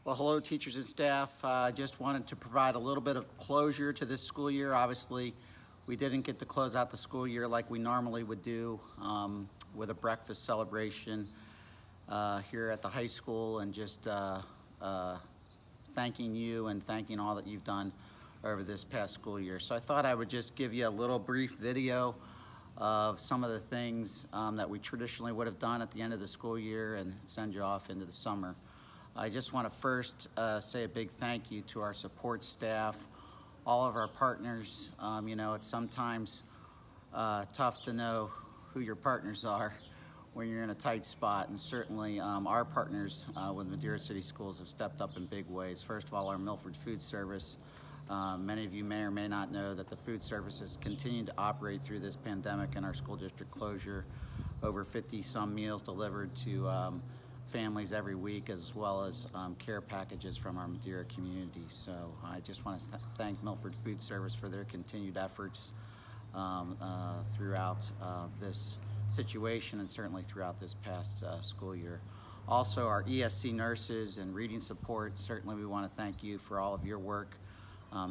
Well, hello, teachers and staff. Just wanted to provide a little bit of closure to this school year. Obviously, we didn't get to close out the school year like we normally would do with a breakfast celebration here at the high school, and just thanking you and thanking all that you've done over this past school year. So I thought I would just give you a little brief video of some of the things that we traditionally would have done at the end of the school year and send you off into the summer. I just want to first say a big thank you to our support staff, all of our partners. You know, it's sometimes tough to know who your partners are when you're in a tight spot, and certainly our partners with Madeira City Schools have stepped up in big ways. First of all, our Milford Food Service. Many of you may or may not know that the food service has continued to operate through this pandemic and our school district closure. Over 50-some meals delivered to families every week, as well as care packages from our Madeira community. So I just want to thank Milford Food Service for their continued efforts throughout this situation, and certainly throughout this past school year. Also, our ESC nurses and reading support, certainly we want to thank you for all of your work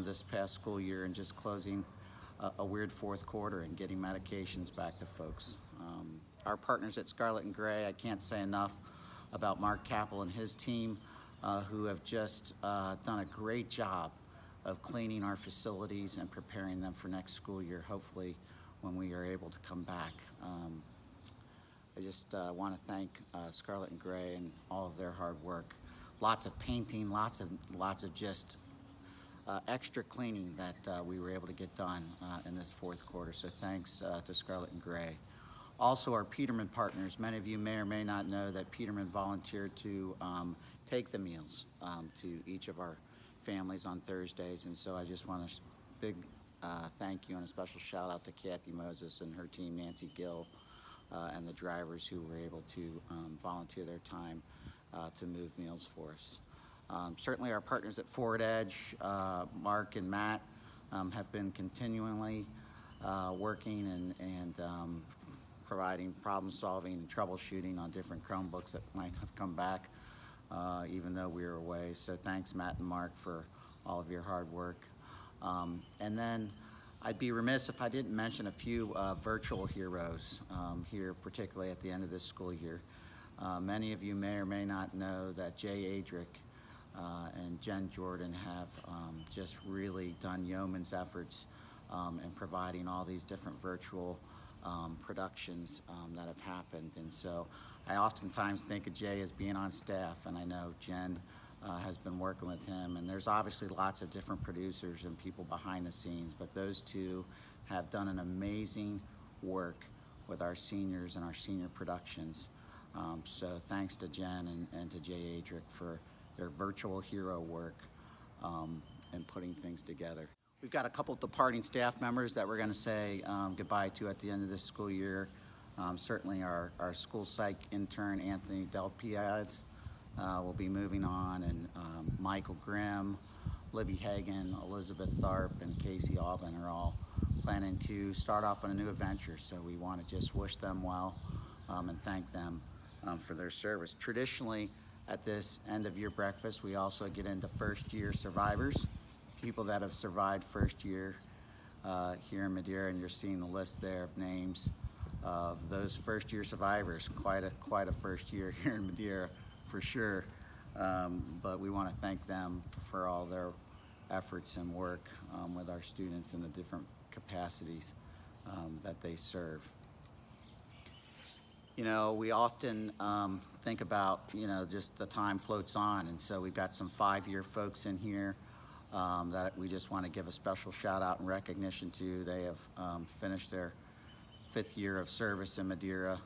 this past school year and just closing a weird fourth quarter and getting medications back to folks. Our partners at Scarlet and Gray, I can't say enough about Mark Kappes and his team, who have just done a great job of cleaning our facilities and preparing them for next school year, hopefully when we are able to come back. I just want to thank Scarlet and Gray and all of their hard work. Lots of painting, lots of just extra cleaning that we were able to get done in this fourth quarter. So thanks to Scarlet and Gray. Also, our Peterman partners. Many of you may or may not know that Peterman volunteered to take the meals to each of our families on Thursdays, and so I just want a big thank you and a special shout out to Kathy Moses and her team, Nancy Gill, and the drivers who were able to volunteer their time to move meals for us. Certainly our partners at Forward Edge, Mark and Matt, have been continually working and providing problem solving and troubleshooting on different Chromebooks that might have come back even though we were away. So thanks, Matt and Mark, for all of your hard work. And then I'd be remiss if I didn't mention a few virtual heroes here, particularly at the end of this school year. Many of you may or may not know that Jay Adrick and Jen Jordan have just really done yeoman's efforts in providing all these different virtual productions that have happened. And so I oftentimes think of Jay as being on staff, and I know Jen has been working with him, and there's obviously lots of different producers and people behind the scenes, but those two have done an amazing work with our seniors and our senior productions. So thanks to Jen and to Jay Adrick for their virtual hero work and putting things together. We've got a couple departing staff members that we're going to say goodbye to at the end of this school year. Certainly our school psych intern, Anthony Del Piaz, will be moving on, and Michael Grimm, Libby Hagan, Elizabeth Tharp, and Casey Aubin are all planning to start off on a new adventure. So we want to just wish them well and thank them for their service. Traditionally, at this end of year breakfast, we also get into first year survivors, people that have survived first year here in Madeira, and you're seeing the list there of names of those first year survivors. Quite a first year here in Madeira for sure, but we want to thank them for all their efforts and work with our students in the different capacities that they serve. You know, we often think about, you know, just the time floats on, and so we've got some 5-year folks in here that we just want to give a special shout out and recognition to. They have finished their 5th year of service in Madeira,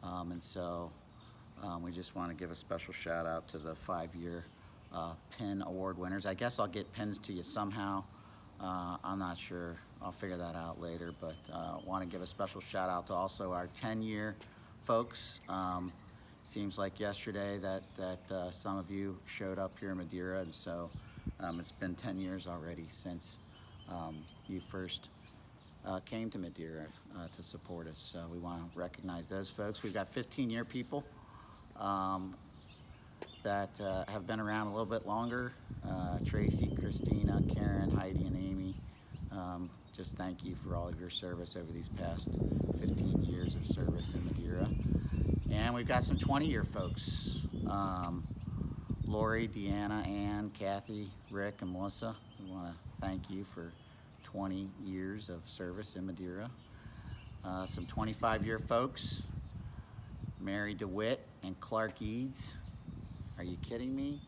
and so we just want to give a special shout out to the 5-year PIN award winners. I guess I'll get pins to you somehow. I'm not sure. I'll figure that out later, but want to give a special shout out to also our 10-year folks. Seems like yesterday that some of you showed up here in Madeira, and so it's been 10 years already since you first came to Madeira to support us. So we want to recognize those folks. We've got 15-year people that have been around a little bit longer, Tracy, Christina, Karen, Heidi, and Amy. Just thank you for all of your service over these past 15 years of service in Madeira. And we've got some 20-year folks. Lori, Deanna, Ann, Kathy, Rick, and Melissa. We want to thank you for 20 years of service in Madeira. Some 25-year folks. Mary DeWitt and Clark Eads. Are you kidding me?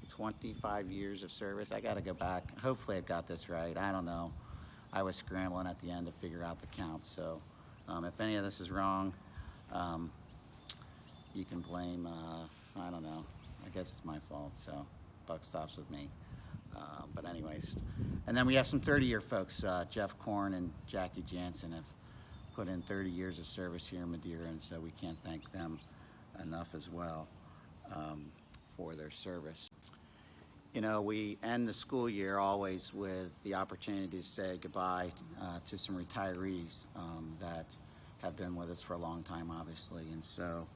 25 years of service. I got to go back. Hopefully I got this right. I don't know. I was scrambling at the end to figure out the count. So if any of this is wrong, you can blame, I don't know. I guess it's my fault. So buck stops with me. But anyways. And then we have some 30-year folks. Jeff Korn and Jackie Jansen have put in 30 years of service here in Madeira, and so we can't thank them enough as well for their service. You know, we end the school year always with the opportunity to say goodbye to some retirees that have been with us for a long time, obviously. And so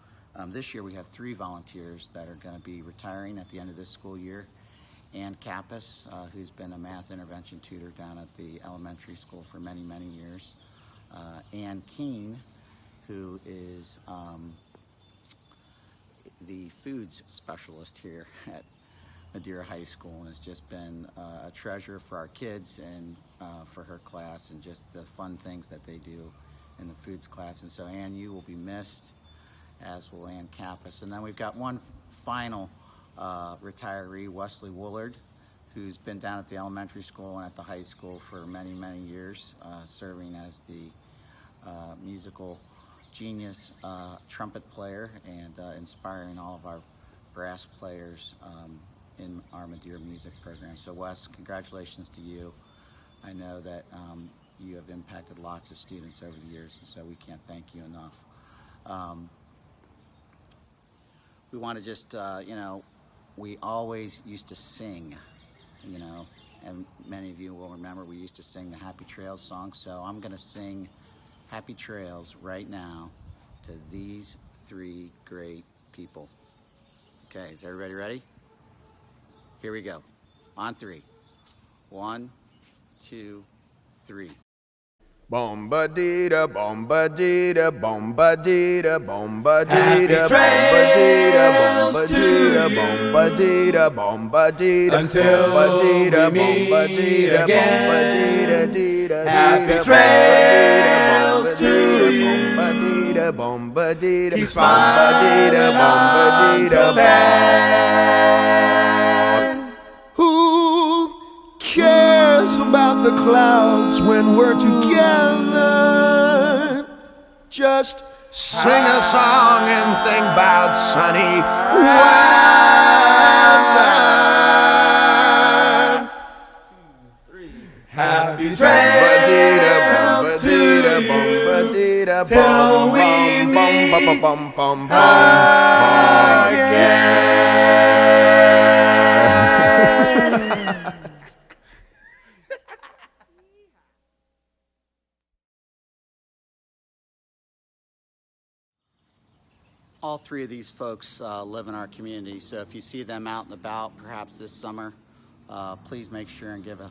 this year we have 3 volunteers that are going to be retiring at the end of this school year. And Kappes, who's been a math intervention tutor down at the elementary school for many, many years. And Kean, who is the foods specialist here at Madeira High School, and has just been a treasure for our kids and for her class, and just the fun things that they do in the foods class. And so Ann, you will be missed, as will Ann Kappes. And then we've got one final retiree, Wesley Woolard, who's been down at the elementary school and at the high school for many, many years, serving as the musical genius trumpet player and inspiring all of our brass players in our Madeira music program. So Wes, congratulations to you. I know that you have impacted lots of students over the years, and so we can't thank you enough. We want to just, you know, we always used to sing, you know, and many of you will remember we used to sing the Happy Trails song. So I'm going to sing Happy Trails right now to these 3 great people. Okay, is everybody ready? Here we go. On 3. 1, 2, 3. Bomba-dee-da, bomba-dee-da, bomba-dee-da, bomba-dee-da, bomba-dee-da, bomba-dee-da, bomba-dee-da, bomba-dee-da, until bomba-dee-da, we meet bomba-dee-da, again. bomba-dee-da, Happy trails to you. bomba-dee-da, bomba-dee-da, Keep smiling until then. Who cares about the clouds when we're together? Just sing a song and think about sunny weather. Happy trails to you till we meet again. All 3 of these folks live in our community, so if you see them out and about, perhaps this summer, please make sure and give a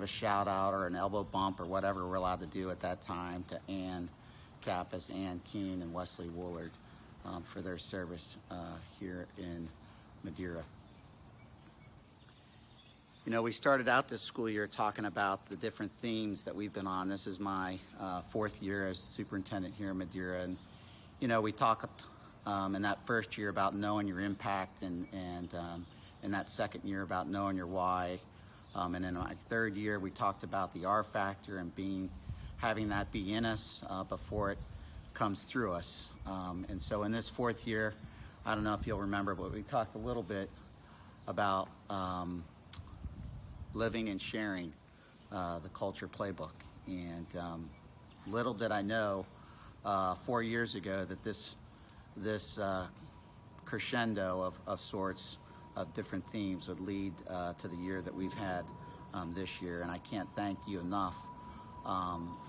shout out or an elbow bump or whatever we're allowed to do at that time to Ann Kappes, Ann Kean, and Wesley Woolard for their service here in Madeira. You know, we started out this school year talking about the different themes that we've been on. This is my 4th year as superintendent here in Madeira, and you know, we talked in that first year about knowing your impact, and in that second year about knowing your why. And in my 3rd year, we talked about the R factor and having that be in us before it comes through us. And so in this 4th year, I don't know if you'll remember, but we talked a little bit about living and sharing the culture playbook. And little did I know 4 years ago that this crescendo of sorts of different themes would lead to the year that we've had this year. And I can't thank you enough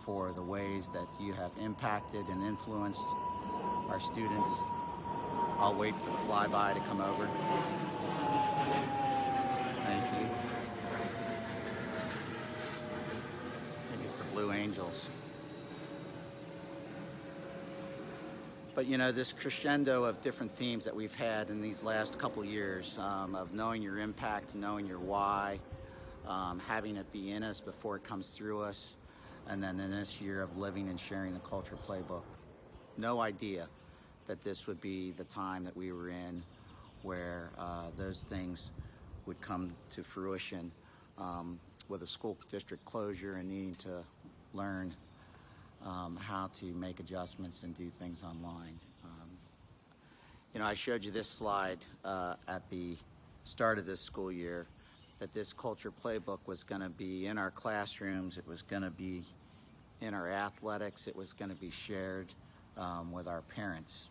for the ways that you have impacted and influenced our students. I'll wait for the flyby to come over. Thank you. I think it's the Blue Angels. But you know, this crescendo of different themes that we've had in these last couple years, of knowing your impact, knowing your why, having it be in us before it comes through us, and then in this year of living and sharing the culture playbook. No idea that this would be the time that we were in where those things would come to fruition, with a school district closure and needing to learn how to make adjustments and do things online. You know, I showed you this slide at the start of this school year, that this culture playbook was going to be in our classrooms, it was going to be in our athletics, it was going to be shared with our parents.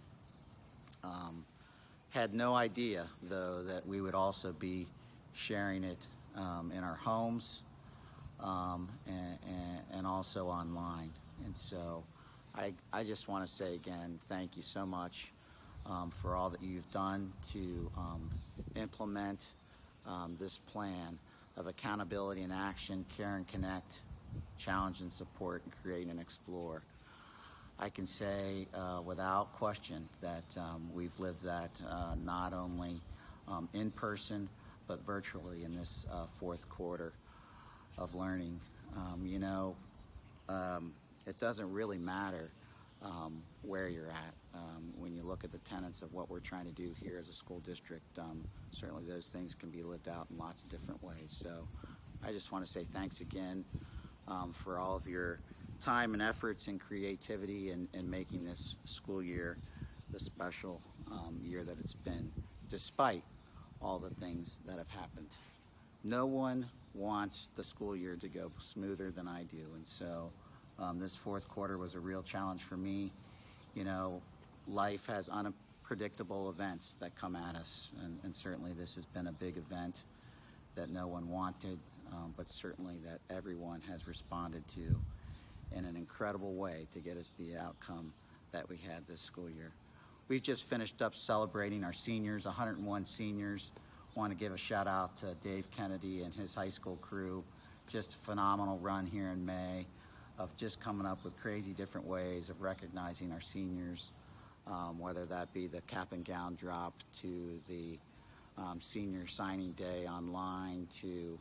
Had no idea, though, that we would also be sharing it in our homes and also online. And so I just want to say again, thank you so much for all that you've done to implement this plan of accountability and action, care and connect, challenge and support, and create and explore. I can say without question that we've lived that not only in person, but virtually in this fourth quarter of learning. You know, it doesn't really matter where you're at. When you look at the tenets of what we're trying to do here as a school district, certainly those things can be lived out in lots of different ways. So I just want to say thanks again for all of your time and efforts and creativity in making this school year the special year that it's been, despite all the things that have happened. No one wants the school year to go smoother than I do, and so this fourth quarter was a real challenge for me. You know, life has unpredictable events that come at us, and certainly this has been a big event that no one wanted, but certainly that everyone has responded to in an incredible way to get us the outcome that we had this school year. We've just finished up celebrating our seniors, 101 seniors. Want to give a shout out to Dave Kennedy and his high school crew. Just a phenomenal run here in May of just coming up with crazy different ways of recognizing our seniors, whether that be the cap and gown drop to the senior signing day online to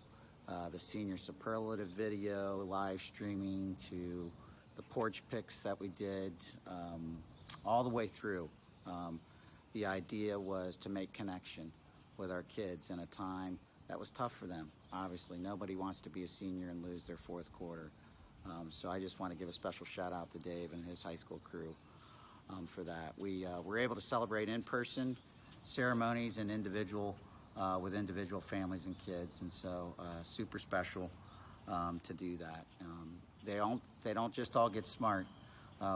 the senior superlative video live streaming to the porch pics that we did, all the way through. The idea was to make connection with our kids in a time that was tough for them. Obviously, nobody wants to be a senior and lose their fourth quarter. So I just want to give a special shout out to Dave and his high school crew for that. We were able to celebrate in-person ceremonies and with individual families and kids, and so super special to do that. They don't just all get smart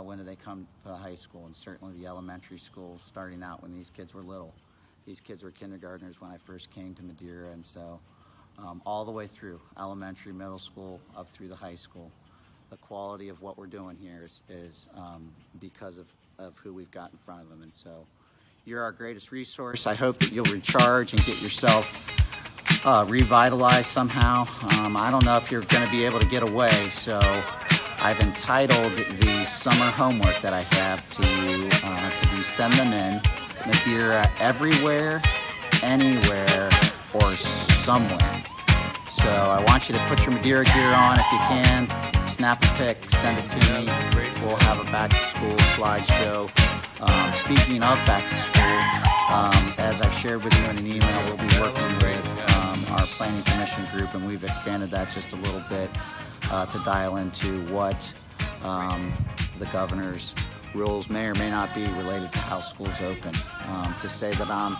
when they come to high school, and certainly the elementary school, starting out when these kids were little. These kids were kindergartners when I first came to Madeira, and so all the way through elementary, middle school, up through the high school. The quality of what we're doing here is because of who we've got in front of them, and so you're our greatest resource. I hope that you'll recharge and get yourself revitalized somehow. I don't know if you're going to be able to get away, so I've entitled the summer homework that I have to you to be send them in. Madeira Everywhere, Anywhere, or Somewhere. So I want you to put your Madeira gear on if you can. Snap a pic, send it to me. We'll have a back-to-school slideshow. Speaking of back-to-school, as I shared with you in an email, we'll be working with our planning commission group, and we've expanded that just a little bit to dial into what the governor's rules may or may not be related to how schools open. To say that I'm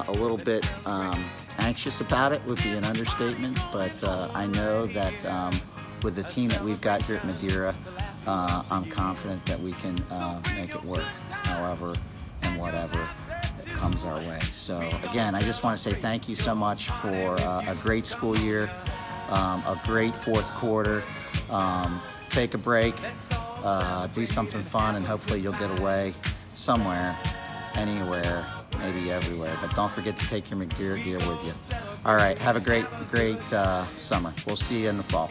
a little bit anxious about it would be an understatement, but I know that with the team that we've got here at Madeira, I'm confident that we can make it work however and whatever comes our way. So again, I just want to say thank you so much for a great school year, a great fourth quarter. Take a break, do something fun, and hopefully you'll get away somewhere, anywhere, maybe everywhere. But don't forget to take your Madeira gear with you. All right, have a great summer. We'll see you in the fall.